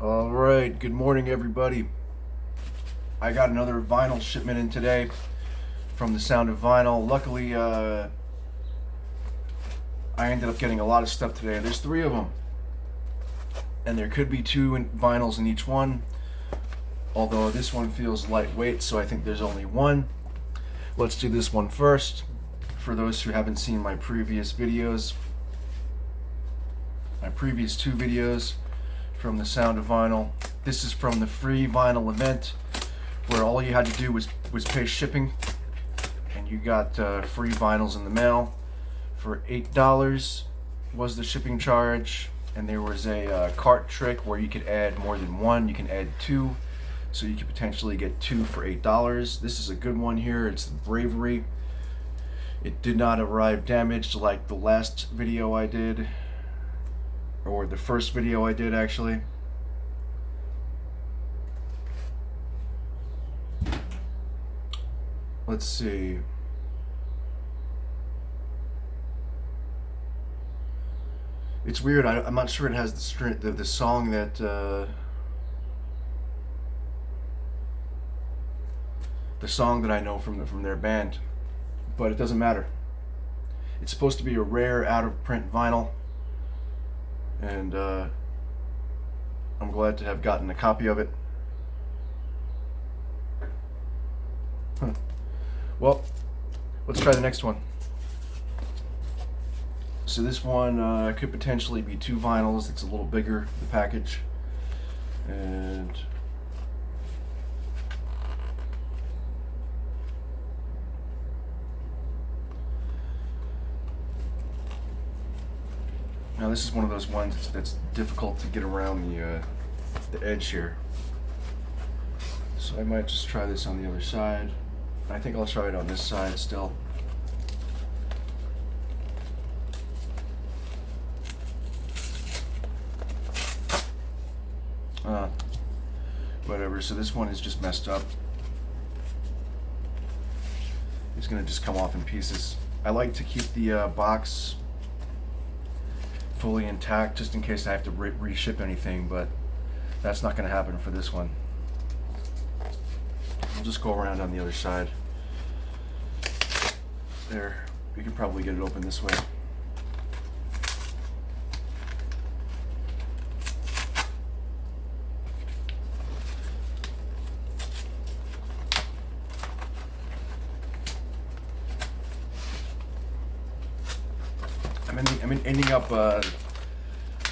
All right, good morning, everybody. I got another vinyl shipment in today from the Sound of Vinyl. Luckily, I ended up getting a lot of stuff today. There's 3 of them, and there could be 2 vinyls in each one, although this one feels lightweight, so I think there's only 1. Let's do this one first. For those who haven't seen my previous videos, my previous 2 videos from the Sound of Vinyl. This is from the free vinyl event where all you had to do was pay shipping, and you got free vinyls in the mail for $8 was the shipping charge. And there was a cart trick where you could add more than 1. You can add 2, so you could potentially get 2 for $8. This is a good one here. It's the Bravery. It did not arrive damaged like the last video I did, or the first video I did actually. Let's see. It's weird. I'm not sure it has the song that the song that I know from their band, but it doesn't matter. It's supposed to be a rare out of print vinyl, and I'm glad to have gotten a copy of it. Well, let's try the next one. So this one could potentially be 2 vinyls. It's a little bigger, the package, and now this is one of those ones that's difficult to get around the edge here. So I might just try this on the other side. I think I'll try it on this side still. Whatever, so this one is just messed up. It's gonna just come off in pieces. I like to keep the box fully intact just in case I have to reship anything, but that's not gonna happen for this one. I'll just go around on the other side. There, we can probably get it open this way. I'm ending up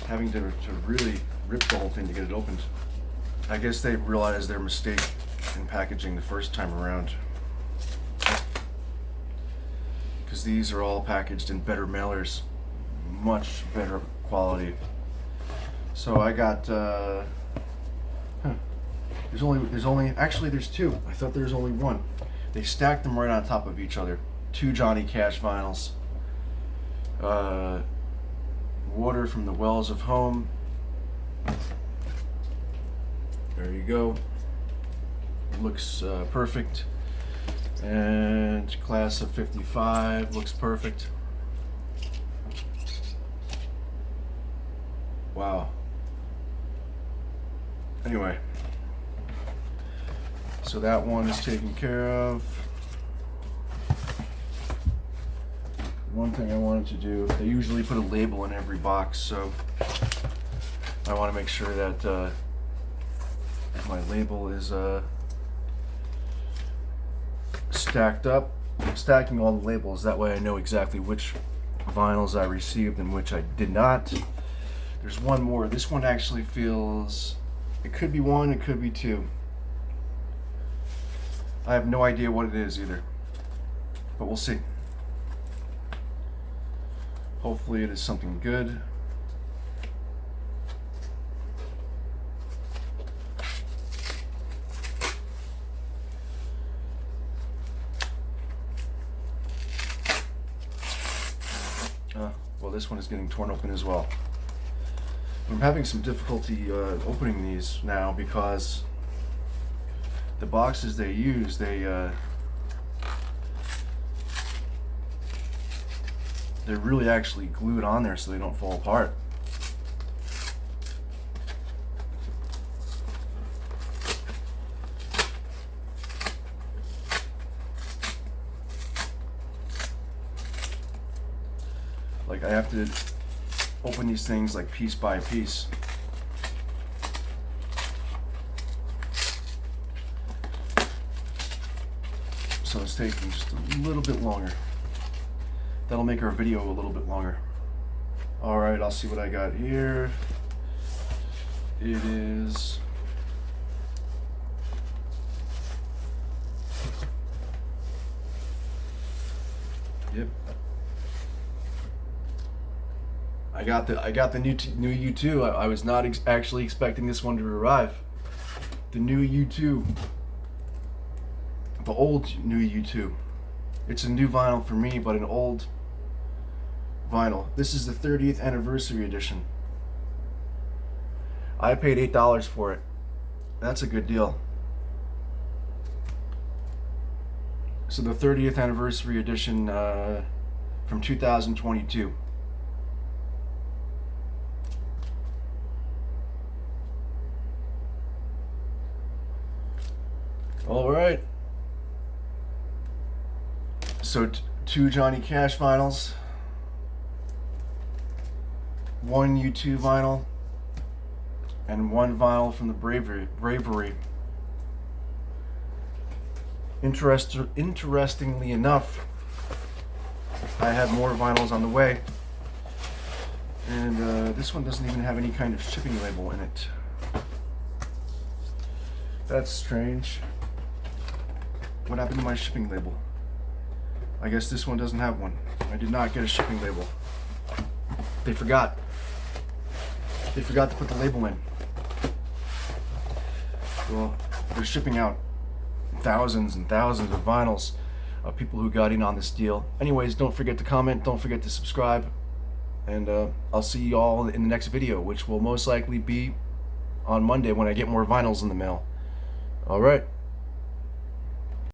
having to really rip the whole thing to get it opened. I guess they realized their mistake in packaging the first time around, because these are all packaged in better mailers, much better quality. So I got there's only actually there's 2. I thought there was only 1. They stacked them right on top of each other. 2 Johnny Cash vinyls. Water from the Wells of Home. There you go. Looks perfect. And Class of 55 looks perfect. Wow. Anyway, so that one is taken care of. One thing I wanted to do, they usually put a label in every box, so I want to make sure that my label is stacked up. I'm stacking all the labels, that way I know exactly which vinyls I received and which I did not. There's one more. This one actually feels, it could be 1, it could be 2. I have no idea what it is either, but we'll see. Hopefully it is something good. Well, this one is getting torn open as well. I'm having some difficulty opening these now because the boxes they use, they're really actually glued on there so they don't fall apart. Like, I have to open these things like piece by piece. So it's taking just a little bit longer. That'll make our video a little bit longer. Alright, I'll see what I got here. It is... Yep. I got the new U2. I was not actually expecting this one to arrive. The new U2. The old new U2. It's a new vinyl for me, but an old vinyl. This is the 30th anniversary edition. I paid $8 for it. That's a good deal. So the 30th anniversary edition from 2022. All right. So 2 Johnny Cash vinyls, 1 U2 vinyl, and 1 vinyl from the Bravery. Interestingly enough, I have more vinyls on the way, and this one doesn't even have any kind of shipping label in it. That's strange. What happened to my shipping label? I guess this one doesn't have one. I did not get a shipping label. They forgot. They forgot to put the label in. Well, they're shipping out thousands and thousands of vinyls of people who got in on this deal. Anyways, don't forget to comment, don't forget to subscribe, and I'll see you all in the next video, which will most likely be on Monday when I get more vinyls in the mail. Alright.